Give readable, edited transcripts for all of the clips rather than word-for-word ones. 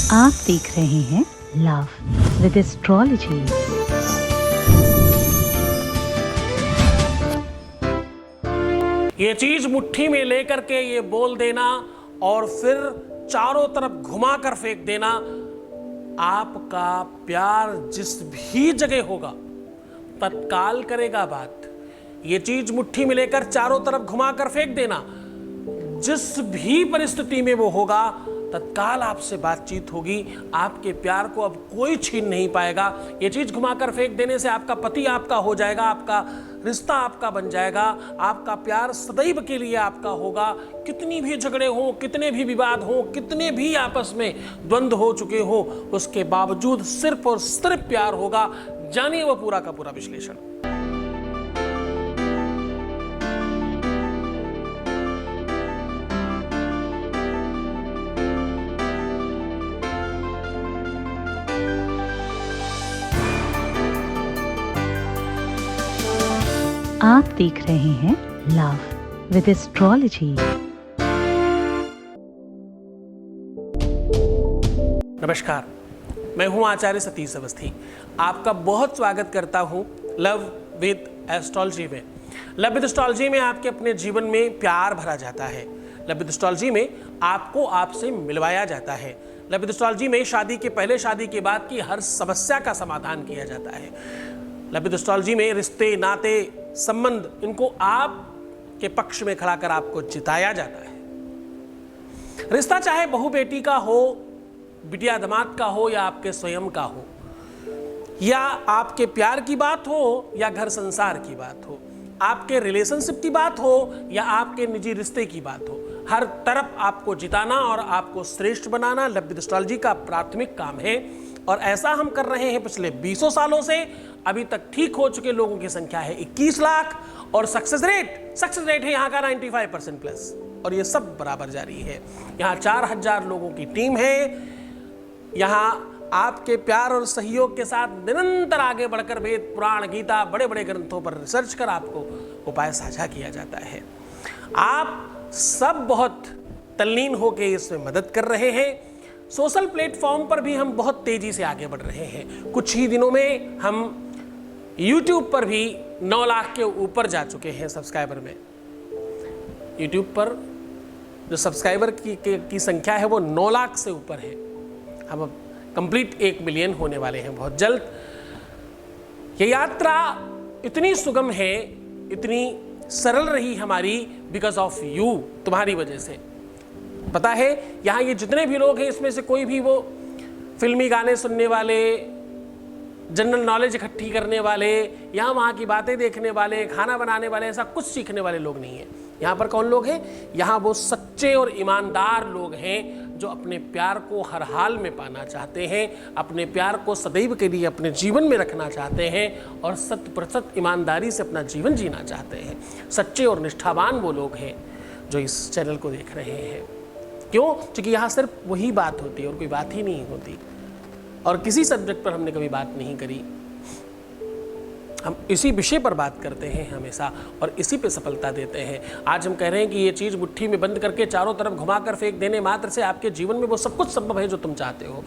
आप देख रहे हैं लव विद एस्ट्रोलॉजी। ये चीज मुट्ठी में लेकर के ये बोल देना और फिर चारों तरफ घुमा कर फेंक देना, आपका प्यार जिस भी जगह होगा तत्काल करेगा बात। ये चीज मुट्ठी में लेकर चारों तरफ घुमा कर फेंक देना, जिस भी परिस्थिति में वो होगा तत्काल आपसे बातचीत होगी। आपके प्यार को अब कोई छीन नहीं पाएगा। ये चीज घुमाकर फेंक देने से आपका पति आपका हो जाएगा, आपका रिश्ता आपका बन जाएगा, आपका प्यार सदैव के लिए आपका होगा। कितनी भी झगड़े हो, कितने भी विवाद हो, कितने भी आपस में द्वंद्व हो चुके हो, उसके बावजूद सिर्फ और सिर्फ प्यार होगा। जानिए वो पूरा का पूरा विश्लेषण। आप देख रहे हैं लव विद एस्ट्रोलॉजी। नमस्कार, मैं हूं आचार्य सतीश अवस्थी। आपका बहुत स्वागत करता हूं लव विद एस्ट्रोलॉजी में। लव विद एस्ट्रोलॉजी में आपके अपने जीवन में प्यार भरा जाता है। लव विद एस्ट्रोलॉजी में आपको आपसे मिलवाया जाता है। लव विद एस्ट्रोलॉजी में शादी के पहले, शादी के बाद की हर समस्या का समाधान किया जाता है। लव विद एस्ट्रोलॉजी में रिश्ते, नाते, संबंध, इनको आप के पक्ष में खड़ा कर आपको जिताया जाता है। रिश्ता चाहे बहू बेटी का हो, बिटिया दामाद का हो, या आपके स्वयं का हो, या आपके प्यार की बात हो, या घर संसार की बात हो, आपके रिलेशनशिप की बात हो, या आपके निजी रिश्ते की बात हो, हर तरफ आपको जिताना और आपको श्रेष्ठ बनाना लव विद एस्ट्रोलॉजी का प्राथमिक काम है। और ऐसा हम कर रहे हैं पिछले 20 सालों से। अभी तक ठीक हो चुके लोगों की संख्या है 21 लाख और सक्सेस रेट है यहाँ का 95% प्लस, और ये सब बराबर जारी है। यहाँ 4000 लोगों की टीम है। यहाँ आपके प्यार और सहयोग के साथ निरंतर आगे बढ़कर वेद, पुराण, गीता, बड़े बड़े ग्रंथों पर रिसर्च कर आपको उपाय साझा किया जाता है। आप सब बहुत तल्लीन होकर इसमें मदद कर रहे हैं। सोशल प्लेटफॉर्म पर भी हम बहुत तेजी से आगे बढ़ रहे हैं। कुछ ही दिनों में हम YouTube पर भी 9 लाख के ऊपर जा चुके हैं सब्सक्राइबर में। YouTube पर जो सब्सक्राइबर की संख्या है वो 9 लाख से ऊपर है। हम अब कंप्लीट 1 मिलियन होने वाले हैं बहुत जल्द। ये यात्रा इतनी सुगम है, इतनी सरल रही हमारी, बिकॉज ऑफ यू, तुम्हारी वजह से। पता है, यहाँ ये जितने भी लोग हैं इसमें से कोई भी वो फिल्मी गाने सुनने वाले, जनरल नॉलेज इकट्ठी करने वाले, यहाँ वहाँ की बातें देखने वाले, खाना बनाने वाले, ऐसा कुछ सीखने वाले लोग नहीं हैं। यहाँ पर कौन लोग हैं? यहाँ वो सच्चे और ईमानदार लोग हैं जो अपने प्यार को हर हाल में पाना चाहते हैं, अपने प्यार को सदैव के लिए अपने जीवन में रखना चाहते हैं और 100% ईमानदारी से अपना जीवन जीना चाहते हैं। सच्चे और निष्ठावान वो लोग हैं जो इस चैनल को देख रहे हैं। क्यों? क्योंकि यहाँ सिर्फ वही बात होती है और कोई बात ही नहीं होती, और किसी सब्जेक्ट पर हमने कभी बात नहीं करी। हम इसी विषय पर बात करते हैं हमेशा और इसी पे सफलता देते हैं। आज हम कह रहे हैं कि ये चीज़ मुट्ठी में बंद करके चारों तरफ घुमाकर फेंक देने मात्र से आपके जीवन में वो सब कुछ संभव है जो तुम चाहते हो।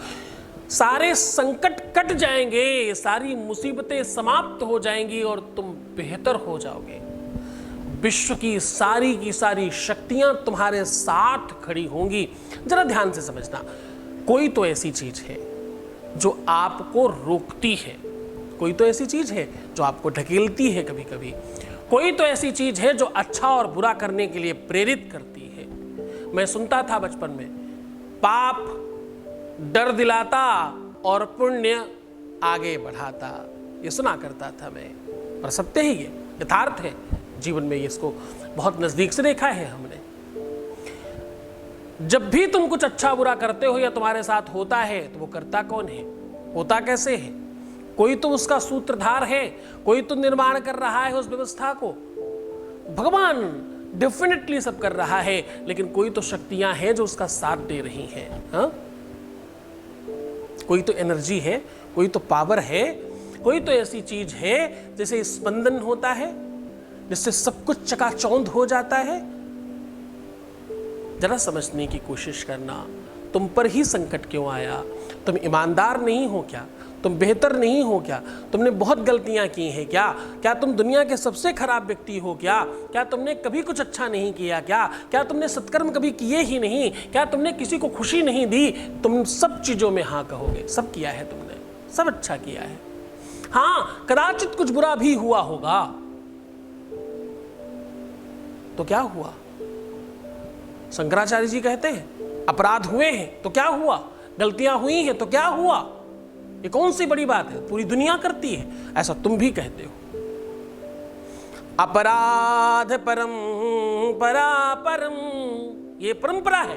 सारे संकट कट जाएंगे, सारी मुसीबतें समाप्त हो जाएंगी और तुम बेहतर हो जाओगे। विश्व की सारी शक्तियां तुम्हारे साथ खड़ी होंगी। जरा ध्यान से समझना, कोई तो ऐसी चीज है जो आपको रोकती है, कोई तो ऐसी चीज है जो आपको ढकेलती है कभी कभी, कोई तो ऐसी चीज है जो अच्छा और बुरा करने के लिए प्रेरित करती है। मैं सुनता था बचपन में, पाप डर दिलाता और पुण्य आगे बढ़ाता, ये सुना करता था मैं, और सत्य ही ये यथार्थ है। जीवन में इसको बहुत नजदीक से देखा है हमने। जब भी तुम कुछ अच्छा बुरा करते हो या तुम्हारे साथ होता है तो वो करता कौन है, होता कैसे है? कोई तो उसका सूत्रधार है, कोई तो निर्माण कर रहा है उस व्यवस्था को। भगवान डेफिनेटली सब कर रहा है, लेकिन कोई तो शक्तियां हैं जो उसका साथ दे रही हैं। हाँ? कोई तो एनर्जी है, कोई तो पावर है, कोई तो ऐसी चीज है जैसे स्पंदन होता है जिससे सब कुछ चकाचौंध हो जाता है। जरा समझने की कोशिश करना, तुम पर ही संकट क्यों आया? तुम ईमानदार नहीं हो क्या? तुम बेहतर नहीं हो क्या? तुमने बहुत गलतियां की हैं क्या? क्या तुम दुनिया के सबसे खराब व्यक्ति हो क्या? क्या तुमने कभी कुछ अच्छा नहीं किया क्या? क्या तुमने सत्कर्म कभी किए ही नहीं? क्या तुमने किसी को खुशी नहीं दी? तुम सब चीजों में हाँ कहोगे, सब किया है तुमने, सब अच्छा किया है। हाँ, कदाचित कुछ बुरा भी हुआ होगा, तो क्या हुआ? शंकराचार्य जी कहते हैं अपराध हुए हैं तो क्या हुआ, गलतियां हुई हैं तो क्या हुआ, ये कौन सी बड़ी बात है, पूरी दुनिया करती है, ऐसा तुम भी कहते हो। अपराध परम परापरम, ये परंपरा है।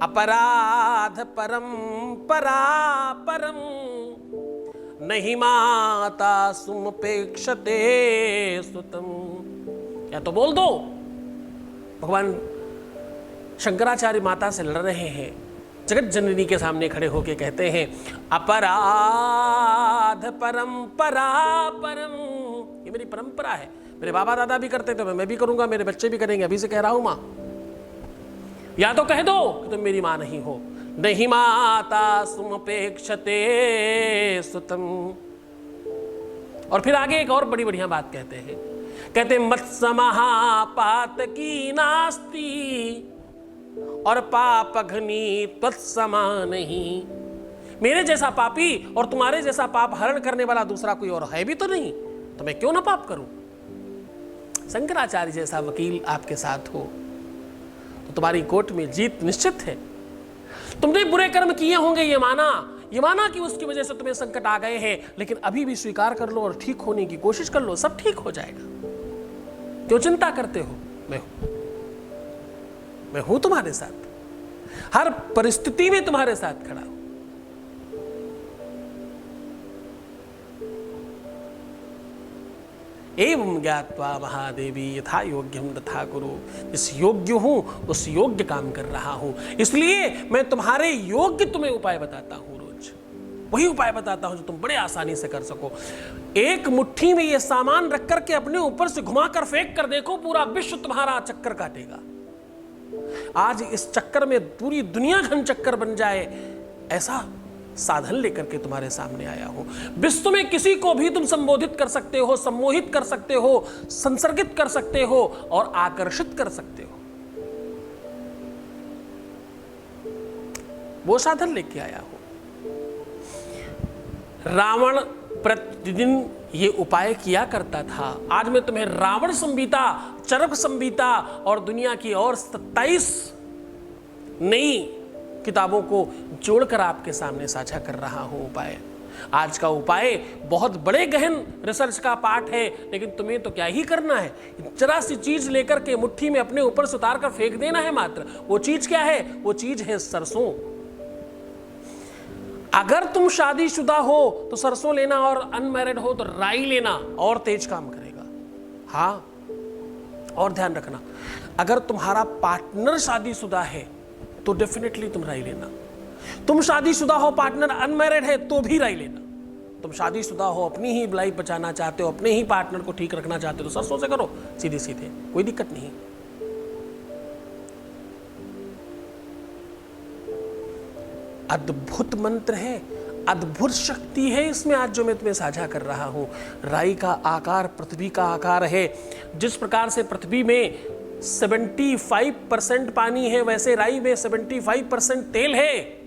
अपराध परम परापरम, नहीं माता सुमपेक्षते सुतम। या तो बोल दो, भगवान शंकराचार्य माता से लड़ रहे हैं, जगत जननी के सामने खड़े होकर कहते हैं अपराध परंपरा परम, ये मेरी परंपरा है, मेरे बाबा दादा भी करते थे, मैं भी करूंगा, मेरे बच्चे भी करेंगे, अभी से कह रहा हूं मां। या तो कह दो कि तुम मेरी मां नहीं हो, नहीं माता सुमपेक्षते सुतम। और फिर आगे एक और बड़ी बढ़िया बात कहते हैं, कहते मत्समहा पातकी नास्ति और पाप घनी तत्समा नहीं। मेरे जैसा पापी और तुम्हारे जैसा पाप हरण करने वाला दूसरा कोई और है भी तो नहीं, तो मैं क्यों ना पाप करूं? शंकराचार्य जैसा वकील आपके साथ हो तो तुम्हारी कोर्ट में जीत निश्चित है। तुमने बुरे कर्म किए होंगे, ये माना कि उसकी वजह से तुम्हें संकट आ गए हैं, लेकिन अभी भी स्वीकार कर लो और ठीक होने की कोशिश कर लो, सब ठीक हो जाएगा। क्यों चिंता करते हो? मैं हूं तुम्हारे साथ, हर परिस्थिति में तुम्हारे साथ खड़ा हूं। एवं ज्ञात्वा महादेवी यथा योग्यम तथा कुरु, जिस योग्य हूं उस योग्य काम कर रहा हूं, इसलिए मैं तुम्हारे योग्य तुम्हें उपाय बताता हूं, रोज वही उपाय बताता हूं जो तुम बड़े आसानी से कर सको। एक मुट्ठी में ये सामान रख करके अपने ऊपर से घुमाकर फेंक कर देखो, पूरा विश्व तुम्हारा चक्कर काटेगा। आज इस चक्कर में पूरी दुनिया घन चक्कर बन जाए, ऐसा साधन लेकर के तुम्हारे सामने आया हूं। विश्व में किसी को भी तुम संबोधित कर सकते हो, सम्मोहित कर सकते हो, संसर्गित कर सकते हो और आकर्षित कर सकते हो। वो साधन लेके आया हूं। रावण प्रतिदिन ये उपाय किया करता था, आज मैं तुम्हें रावण संहिता, चरक संहिता और दुनिया की और 27 नई किताबों को जोड़कर आपके सामने साझा कर रहा हूं उपाय। आज का उपाय बहुत बड़े गहन रिसर्च का पार्ट है, लेकिन तुम्हें तो क्या ही करना है, जरा सी चीज लेकर के मुट्ठी में अपने ऊपर से उतार कर फेंक देना है मात्र। वो चीज क्या है? वो चीज है सरसों। अगर तुम शादीशुदा हो तो सरसों लेना, और अनमैरिड हो तो राई लेना, और तेज काम करेगा। हाँ, और ध्यान रखना, अगर तुम्हारा पार्टनर शादीशुदा है तो डेफिनेटली तुम राई लेना। तुम शादीशुदा हो, पार्टनर अनमैरिड है, तो भी राई लेना। तुम शादीशुदा हो, अपनी ही लाइफ बचाना चाहते हो, अपने ही पार्टनर को ठीक रखना चाहते हो, तो सरसों से करो, सीधे सीधे, कोई दिक्कत नहीं। अद्भुत मंत्र है, अद्भुत शक्ति है इसमें आज जो मैं तुम्हें साझा कर रहा हूं। राई का आकार पृथ्वी का आकार है। जिस प्रकार से पृथ्वी में 75% पानी है, वैसे राई में 75% तेल है।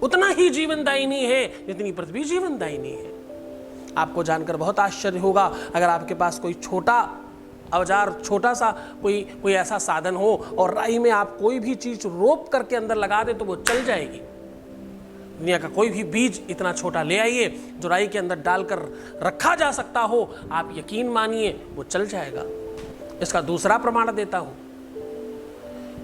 उतना ही जीवनदायिनी है जितनी पृथ्वी जीवनदायिनी है। आपको जानकर बहुत आश्चर्य होगा, अगर आपके पास कोई छोटा औजार, छोटा सा कोई ऐसा साधन हो और राई में आप कोई भी चीज रोप करके अंदर लगा दे तो वो चल जाएगी। दुनिया का कोई भी बीज इतना छोटा ले आइए जो राई के अंदर डालकर रखा जा सकता हो, आप यकीन मानिए वो चल जाएगा। इसका दूसरा प्रमाण देता हूं,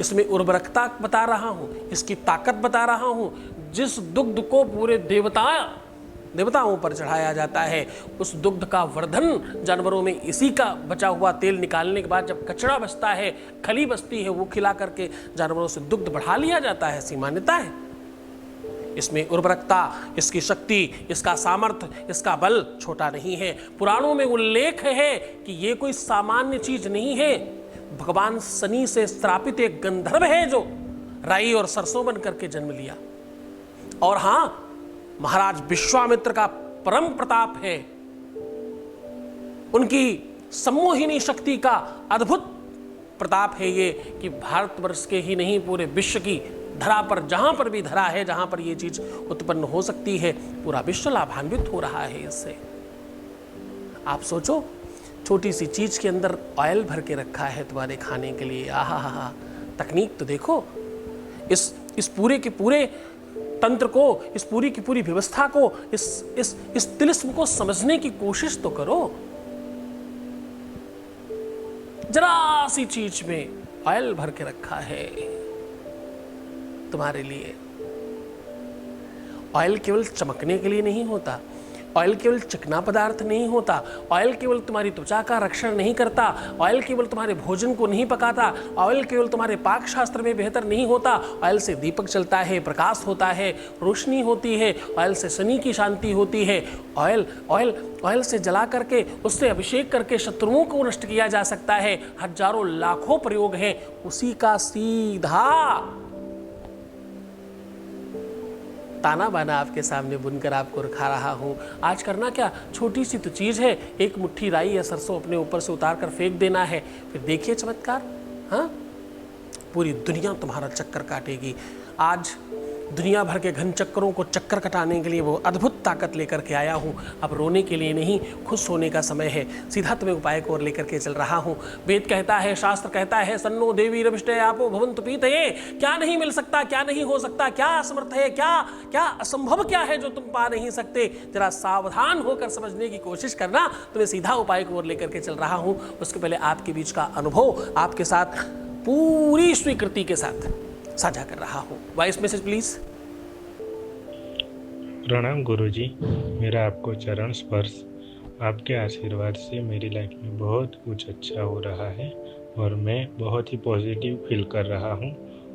इसमें उर्वरकता बता रहा हूं, इसकी ताकत बता रहा हूं। जिस दुग्ध को पूरे देवताओं पर चढ़ाया जाता है, उस दुग्ध का वर्धन जानवरों में इसी का बचा हुआ तेल निकालने के बाद जब कचरा बचता है, खली बचती है, वो खिला करके जानवरों से दुग्ध बढ़ा लिया जाता है, ऐसी मान्यता है। इसमें उर्वरकता, इसकी शक्ति, इसका सामर्थ्य, इसका बल छोटा नहीं है। पुराणों में उल्लेख है कि ये कोई सामान्य चीज नहीं है। भगवान शनि से श्रापित एक गंधर्व है जो राई और सरसों बन करके जन्म लिया। और हां, महाराज विश्वामित्र का परम प्रताप है, उनकी सम्मोहिनी शक्ति का अद्भुत प्रताप है ये कि भारतवर्ष के ही नहीं पूरे विश्व की धरा पर, जहां पर भी धरा है, जहां पर ये चीज उत्पन्न हो सकती है, पूरा विश्व लाभान्वित हो रहा है इससे। आप सोचो, छोटी सी चीज के अंदर ऑयल भर के रखा है तुम्हारे खाने के लिए। आहा हा हा, तकनीक तो देखो, इस पूरे के पूरे तंत्र को, इस पूरी की पूरी व्यवस्था को, इस तिलिस्म को समझने की कोशिश तो करो। जरा सी चीज में ऑयल भर के रखा है तुम्हारे लिए। ऑयल केवल चमकने के लिए नहीं होता, ऑयल केवल चिकना पदार्थ नहीं होता, ऑयल केवल तुम्हारी त्वचा का रक्षण नहीं करता, ऑयल केवल तुम्हारे भोजन को नहीं पकाता, ऑयल केवल तुम्हारे पाक शास्त्र में बेहतर नहीं होता। ऑयल से दीपक जलता है, प्रकाश होता है, रोशनी होती है, ऑयल से शनि की शांति होती है। ऑयल से जला करके, उससे अभिषेक करके शत्रुओं को नष्ट किया जा सकता है। हजारों लाखों प्रयोग हैं, उसी का सीधा ताना बाना आपके सामने बुनकर आपको रखा रहा हूँ। आज करना क्या, छोटी सी तो चीज़ है, एक मुट्ठी राई या सरसों अपने ऊपर से उतार कर फेंक देना है, फिर देखिए चमत्कार। हाँ, पूरी दुनिया तुम्हारा चक्कर काटेगी। आज दुनिया भर के घन चक्करों को चक्कर कटाने के लिए वो अद्भुत ताकत लेकर के आया हूँ। अब रोने के लिए नहीं, खुश होने का समय है। सीधा तुम्हें उपाय को और लेकर के चल रहा हूँ। वेद कहता है, शास्त्र कहता है, सन्नो देवी रविष्टे आपो भवन्तु पीतये। क्या नहीं मिल सकता, क्या नहीं हो सकता, क्या असमर्थ है, क्या असंभव क्या है जो तुम पा नहीं सकते। जरा सावधान होकर समझने की कोशिश करना। तुम्हें सीधा उपाय को और लेकर के चल रहा हूँ। उसके पहले आपके बीच का अनुभव आपके साथ पूरी स्वीकृति के साथ साझा कर रहा हूँ। Voice message please. प्रणाम गुरुजी, मेरा आपको चरण स्पर्श। आपके आशीर्वाद से मेरी लाइफ में बहुत कुछ अच्छा हो रहा है और मैं बहुत ही पॉजिटिव फील कर रहा हूँ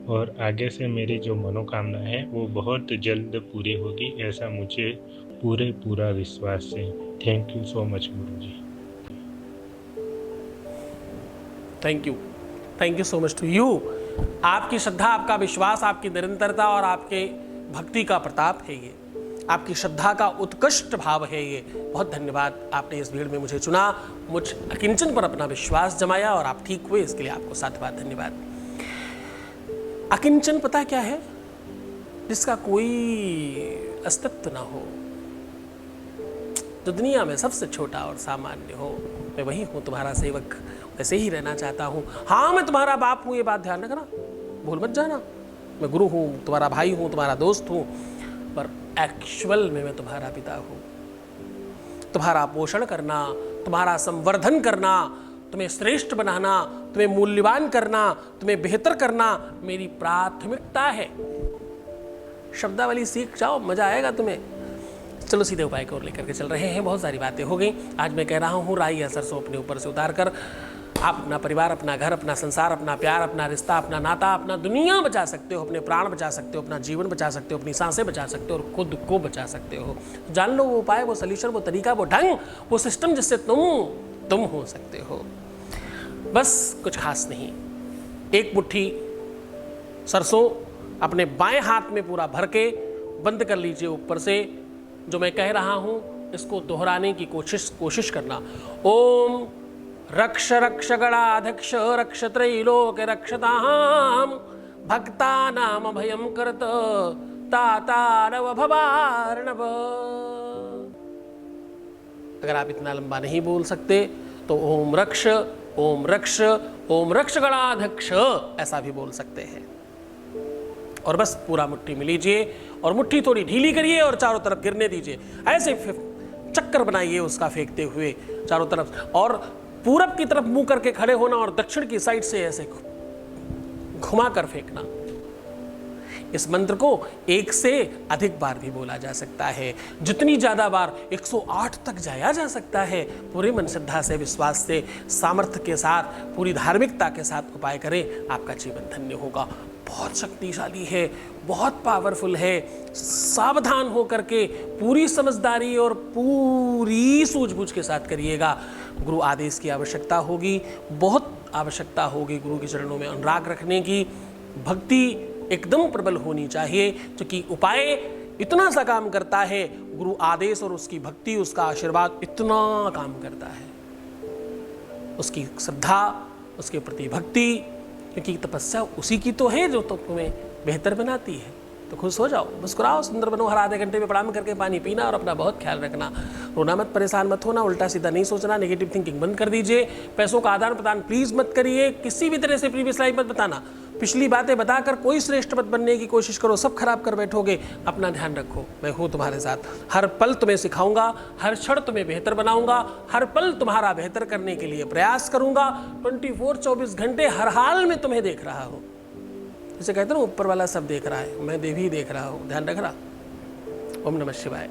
और आगे से मेरी जो मनोकामना है वो बहुत जल्द पूरी होगी, ऐसा मुझे पूरा विश्वास है। Thank you so much Guruji. Thank you so much to you. आपकी श्रद्धा, आपका विश्वास, आपकी निरंतरता और आपके भक्ति का प्रताप है ये, आपकी श्रद्धा का उत्कृष्ट भाव है ये। बहुत धन्यवाद, आपने इस भीड़ में मुझे चुना, मुझ अकिंचन पर अपना विश्वास जमाया और आप ठीक हुए, इसके लिए आपको साधुवाद, धन्यवाद। अकिंचन पता क्या है? जिसका कोई अस्तित्व ना हो, जो दुनिया में सबसे छोटा और सामान्य हो। मैं वही हूँ, तुम्हारा सेवक, ऐसे ही रहना चाहता हूँ। हाँ, मैं तुम्हारा बाप हूँ, ये बात ध्यान रखना, भूल मत जाना। मैं गुरु हूँ, तुम्हारा भाई हूँ, तुम्हारा दोस्त हूँ, पर एक्चुअल में मैं तुम्हारा पिता हूँ। तुम्हारा पोषण करना, तुम्हारा संवर्धन करना, तुम्हें श्रेष्ठ बनाना, तुम्हें मूल्यवान करना, तुम्हें बेहतर करना मेरी प्राथमिकता है। शब्दावली सीख जाओ, मजा आएगा तुम्हें। चलो सीधे उपाय को लेकर के चल रहे हैं। बहुत सारी बातें हो गई। आज मैं कह रहा हूँ, राई या सरसों अपने ऊपर से उतार कर आप अपना परिवार, अपना घर, अपना संसार, अपना प्यार, अपना रिश्ता, अपना नाता, अपना दुनिया बचा सकते हो, अपने प्राण बचा सकते हो, अपना जीवन बचा सकते हो, अपनी सांसें बचा सकते हो और खुद को बचा सकते हो। जान लो वो उपाय, वो सल्यूशन, वो तरीका, वो ढंग, वो सिस्टम जिससे तुम हो सकते हो। बस कुछ खास नहीं। एक मुट्ठी सरसों अपने बाएं हाथ में पूरा भर के बंद कर लीजिए। ऊपर से जो मैं कह रहा हूं इसको दोहराने की कोशिश करना। ओम रक्ष रक्ष गणाध्यक्ष रक्ष त्रैलोक्य रक्षताम भक्तानाम भयं करत तातारव भवार्णव। अगर आप इतना लंबा नहीं बोल सकते तो ओम रक्ष ओम रक्ष ओम रक्ष गणाध्यक्ष ऐसा भी बोल सकते हैं। और बस पूरा मुट्ठी में लीजिए और मुट्ठी थोड़ी ढीली करिए और चारों तरफ गिरने दीजिए। ऐसे चक्कर बनाइए उसका फेंकते हुए चारों तरफ, और पूरब की तरफ मुंह करके खड़े होना और दक्षिण की साइड से ऐसे घुमा कर फेंकना। इस मंत्र को 1 से अधिक बार भी बोला जा सकता है। जितनी ज्यादा बार 108 तक जाया जा सकता है। पूरे मन, श्रद्धा से, विश्वास से, सामर्थ्य के साथ, पूरी धार्मिकता के साथ उपाय करें, आपका जीवन धन्य होगा। बहुत शक्तिशाली है, बहुत पावरफुल है। सावधान होकर के पूरी समझदारी और पूरी सूझबूझ के साथ करिएगा। गुरु आदेश की आवश्यकता होगी, बहुत आवश्यकता होगी। गुरु के चरणों में अनुराग रखने की, भक्ति एकदम प्रबल होनी चाहिए, क्योंकि उपाय इतना सा काम करता है, गुरु आदेश और उसकी भक्ति, उसका आशीर्वाद इतना काम करता है, उसकी श्रद्धा, उसके प्रति भक्ति, क्योंकि तपस्या उसी की तो है जो तो तुम्हें बेहतर बनाती है। तो खुश हो जाओ, मुस्कुराओ, सुंदर बनो, हर आधे घंटे में प्रणाम करके पानी पीना और अपना बहुत ख्याल रखना। रोना मत, परेशान मत होना, उल्टा सीधा नहीं सोचना, नेगेटिव थिंकिंग बंद कर दीजिए। पैसों का आदान प्रदान प्लीज मत करिए, किसी भी तरह से प्रीवियस लाइफ मत बताना, पिछली बातें बताकर कोई श्रेष्ठ मत बनने की कोशिश करो, सब खराब कर बैठोगे। अपना ध्यान रखो, मैं हूँ तुम्हारे साथ, हर पल तुम्हें सिखाऊंगा, हर क्षण तुम्हें बेहतर बनाऊंगा, हर पल तुम्हारा बेहतर करने के लिए प्रयास करूंगा। 24 घंटे हर हाल में तुम्हें देख रहा हूँ। जैसे कहते हैं ना, ऊपर वाला सब देख रहा है, मैं देवी देख रहा हूँ, ध्यान रखना। ओम नमः शिवाय।